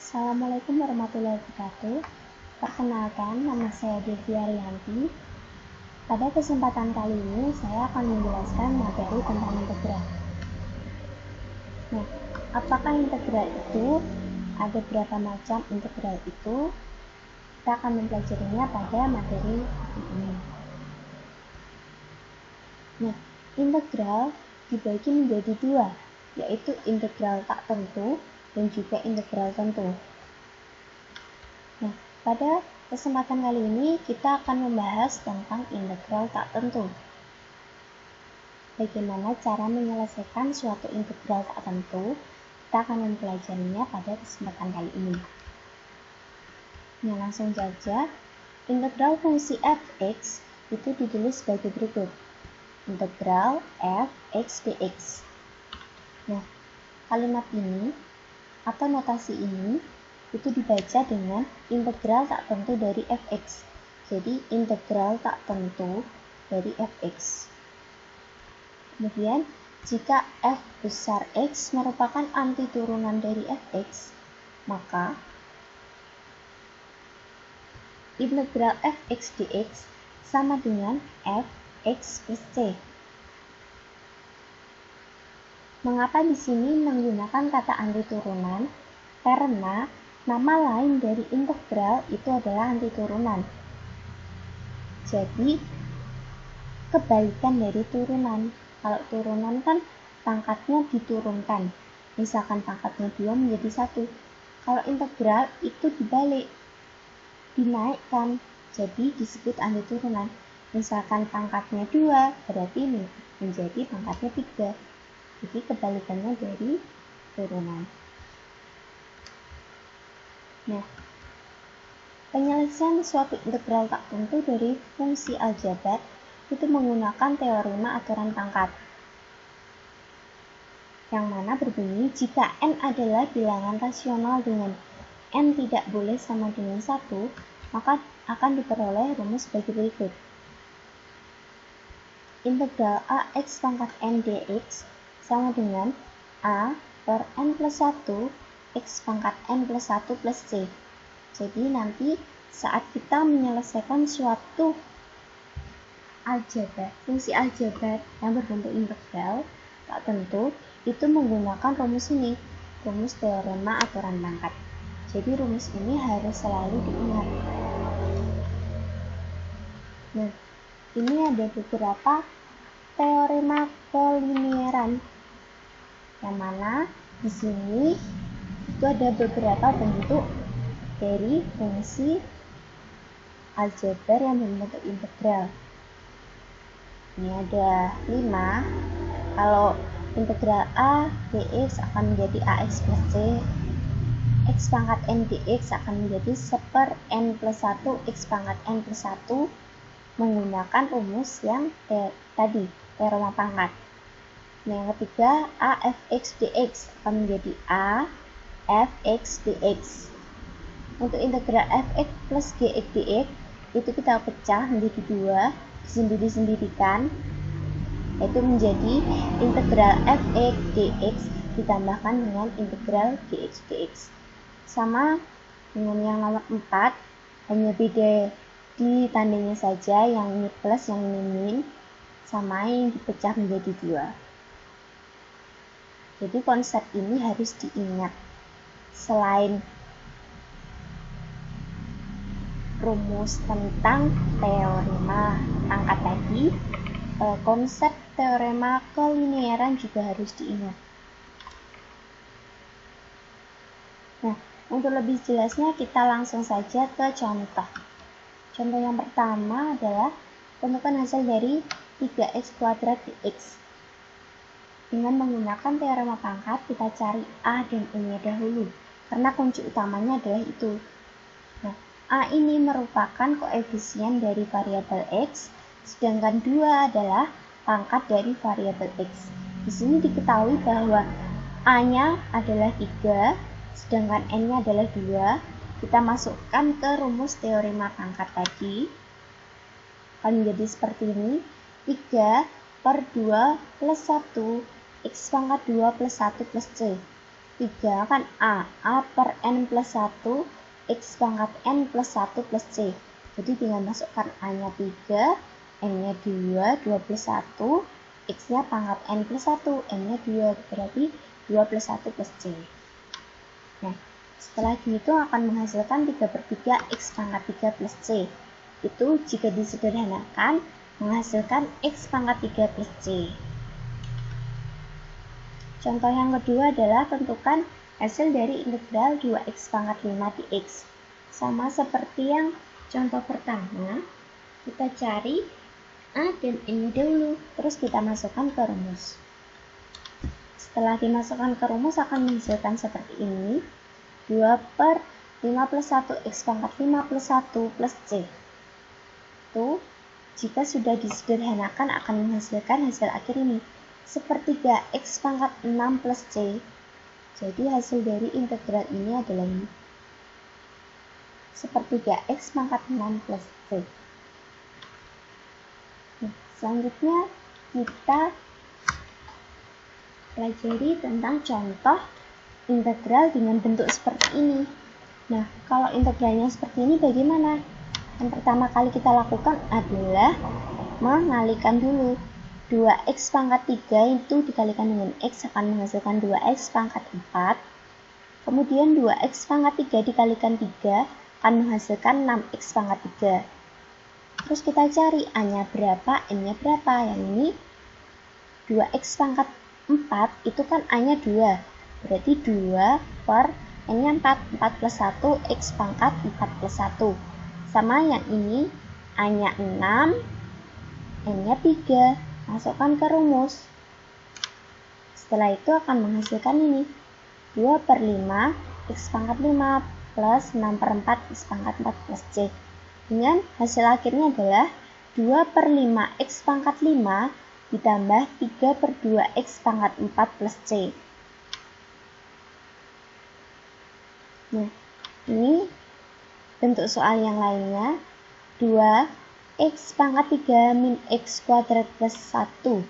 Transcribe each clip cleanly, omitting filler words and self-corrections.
Assalamualaikum warahmatullahi wabarakatuh. Perkenalkan, nama saya Devi Ariyanti. Pada kesempatan kali ini, saya akan menjelaskan materi tentang integral. Nah, apakah integral itu? Ada berapa macam integral itu? Kita akan mempelajarinya pada materi ini. Nah, integral dibagi menjadi dua, yaitu integral tak tentu dan juga integral tentu. Nah, pada kesempatan kali ini kita akan membahas tentang integral tak tentu. Bagaimana cara menyelesaikan suatu integral tak tentu? Kita akan mempelajarinya pada kesempatan kali ini. Nah, langsung saja. Integral fungsi f(x) itu ditulis sebagai berikut. Integral f(x) dx. Nah, kalimat ini atau notasi ini itu dibaca dengan integral tak tentu dari fx. Jadi integral tak tentu dari fx. Kemudian jika f besar x merupakan antiturunan dari fx, maka integral fx dx sama dengan fx plus c. Mengapa di sini menggunakan kata antiturunan? Karena nama lain dari integral itu adalah antiturunan. Jadi, kebalikan dari turunan. Kalau turunan kan pangkatnya diturunkan. Misalkan pangkatnya 2 menjadi 1. Kalau integral itu dibalik, dinaikkan. Jadi disebut antiturunan. Misalkan pangkatnya 2, berarti menjadi pangkatnya 3. Jadi kebalikannya dari turunan. Nah, penyelesaian suatu integral tak tentu dari fungsi aljabar itu menggunakan teorema aturan pangkat, yang mana berbunyi jika n adalah bilangan rasional dengan n tidak boleh sama dengan 1, maka akan diperoleh rumus sebagai berikut. Integral ax pangkat n dx sama dengan a per n plus 1 x pangkat n plus 1 plus c. Jadi nanti saat kita menyelesaikan suatu aljabar, fungsi aljabar yang berbentuk integral tak tentu, itu menggunakan rumus ini, rumus teorema aturan pangkat. Jadi rumus ini harus selalu diingat. Nah, ini ada beberapa teorema kolinieran, yang mana di sini itu ada beberapa bentuk dari fungsi aljabar yang berbentuk integral. Ini ada 5. Kalau integral a dx akan menjadi ax plus c, x pangkat n dx akan menjadi 1 n plus 1 x pangkat n plus 1 menggunakan rumus yang tadi, teorema pangkat. Yang ketiga, a fx dx akan menjadi a fx dx. Untuk integral fx plus gx dx itu kita pecah menjadi 2, disendiri-sendirikan, yaitu menjadi integral fx dx ditambahkan dengan integral gx dx. Sama dengan yang nomor 4, hanya beda di tandanya saja, yang ini plus, yang ini min, sama yang dipecah menjadi 2. Jadi konsep ini harus diingat. Selain rumus tentang teorema pangkat tadi, konsep teorema kolinieran juga harus diingat. Nah, untuk lebih jelasnya kita langsung saja ke contoh. Contoh yang pertama adalah tentukan hasil dari 3x kuadrat dx. Dengan menggunakan teorema pangkat, kita cari a dan e-nya dahulu, karena kunci utamanya adalah itu. Nah, a ini merupakan koefisien dari variabel x, sedangkan 2 adalah pangkat dari variabel x. Di sini diketahui bahwa a-nya adalah 3, sedangkan n-nya adalah 2. Kita masukkan ke rumus teorema pangkat tadi. Akan menjadi seperti ini. 3 per 2 plus 1 x pangkat 2 plus 1 plus c. 3 kan A per N plus 1, X pangkat N plus 1 plus C. Jadi tinggal masukkan A-nya 3, N-nya 2, 2 plus 1, X-nya pangkat N plus 1, N-nya 2, berarti 2 plus 1 plus C. Nah, setelah itu akan menghasilkan 3 per 3 X pangkat 3 plus C. Itu jika disederhanakan, menghasilkan X pangkat 3 plus C. Contoh yang kedua adalah tentukan hasil dari integral 2x pangkat 5 dx. Sama seperti yang contoh pertama, kita cari A dan N dulu, terus kita masukkan ke rumus. Setelah dimasukkan ke rumus akan menghasilkan seperti ini, 2 per 5 plus 1 x pangkat 5 plus 1 plus c. Itu jika sudah disederhanakan akan menghasilkan hasil akhir ini, sepertiga X pangkat 6 plus C. Jadi hasil dari integral ini adalah ini, sepertiga X pangkat 6 plus C. Nah, selanjutnya kita pelajari tentang contoh integral dengan bentuk seperti ini. Nah, kalau integralnya seperti ini bagaimana? Yang pertama kali kita lakukan adalah mengalihkan dulu. 2x pangkat 3 itu dikalikan dengan x akan menghasilkan 2x pangkat 4. Kemudian 2x pangkat 3 dikalikan 3 akan menghasilkan 6x pangkat 3. Terus kita cari A-nya berapa, N-nya berapa. Yang ini 2x pangkat 4 itu kan A-nya 2. Berarti 2 per N-nya 4. 4 plus 1 X pangkat 4 plus 1. Sama yang ini A-nya 6, N-nya 3. Masukkan ke rumus. Setelah itu akan menghasilkan ini, 2 per 5 X pangkat 5 plus 6 per 4 X pangkat 4 plus C. Dengan hasil akhirnya adalah 2 per 5 X pangkat 5 ditambah 3 per 2 X pangkat 4 plus C. Nah, ini bentuk soal yang lainnya, 2 X pangkat 3 min X kuadrat plus 1.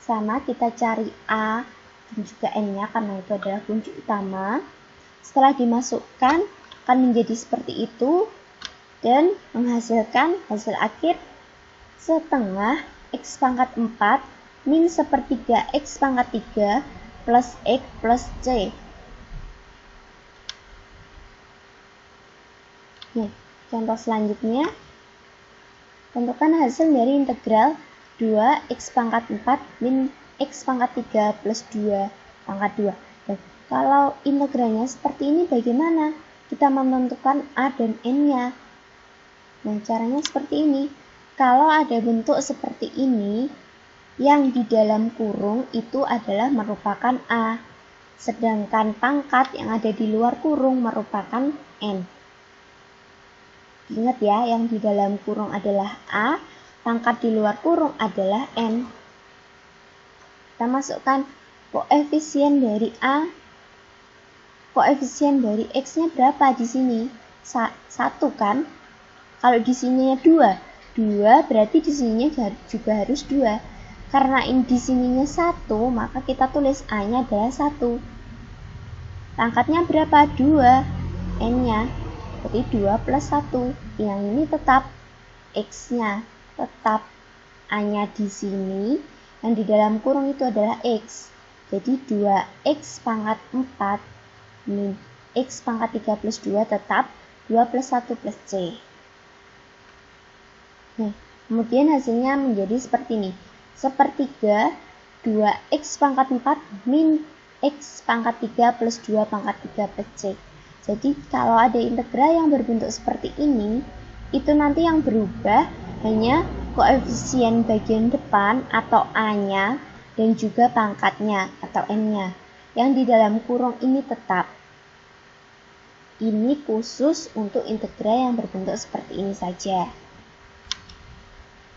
Sama kita cari A dan juga N-nya karena itu adalah kunci utama. Setelah dimasukkan akan menjadi seperti itu dan menghasilkan hasil akhir setengah X pangkat 4 min sepertiga X pangkat 3 plus X plus C. Nah, contoh selanjutnya, tentukan hasil dari integral 2x pangkat 4 min x pangkat 3 plus 2 pangkat 2. Dan kalau integralnya seperti ini bagaimana? Kita menentukan A dan N-nya. Nah, caranya seperti ini. Kalau ada bentuk seperti ini, yang di dalam kurung itu adalah merupakan A. Sedangkan pangkat yang ada di luar kurung merupakan N. Ingat ya, yang di dalam kurung adalah A, pangkat di luar kurung adalah N. Kita masukkan koefisien dari A, koefisien dari X-nya berapa di sini? 1 kan? Kalau di sininya 2 berarti di sininya juga harus 2. Karena ini di sininya 1, maka kita tulis A-nya adalah 1. Pangkatnya berapa? 2, N-nya. Jadi 2 plus 1. Yang ini tetap X-nya. Tetap A-nya di sini. Yang di dalam kurung itu adalah X. Jadi 2X pangkat 4 min X pangkat 3 plus 2 tetap 2 plus 1 plus C. Nah, kemudian hasilnya menjadi seperti ini. Sepertiga 2X pangkat 4 min X pangkat 3 plus 2 pangkat 3 plus C. Jadi kalau ada integral yang berbentuk seperti ini, itu nanti yang berubah hanya koefisien bagian depan atau A-nya dan juga pangkatnya atau N-nya. Yang di dalam kurung ini tetap. Ini khusus untuk integral yang berbentuk seperti ini saja.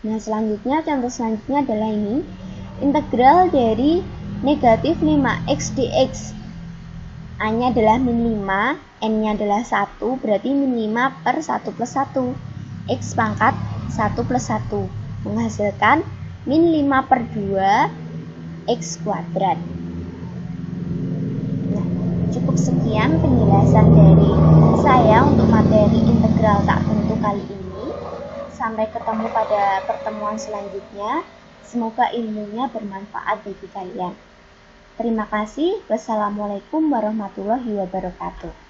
Nah, selanjutnya, contoh selanjutnya adalah ini. Integral dari negatif 5x dx. A-nya adalah min 5, N-nya adalah 1, berarti min 5 per 1 plus 1. X pangkat 1 plus 1. Menghasilkan min 5 per 2, X kuadrat. Nah, Cukup sekian penjelasan dari saya untuk materi integral tak tentu kali ini. Sampai ketemu pada pertemuan selanjutnya. Semoga ilmunya bermanfaat bagi kalian. Terima kasih. Wassalamualaikum warahmatullahi wabarakatuh.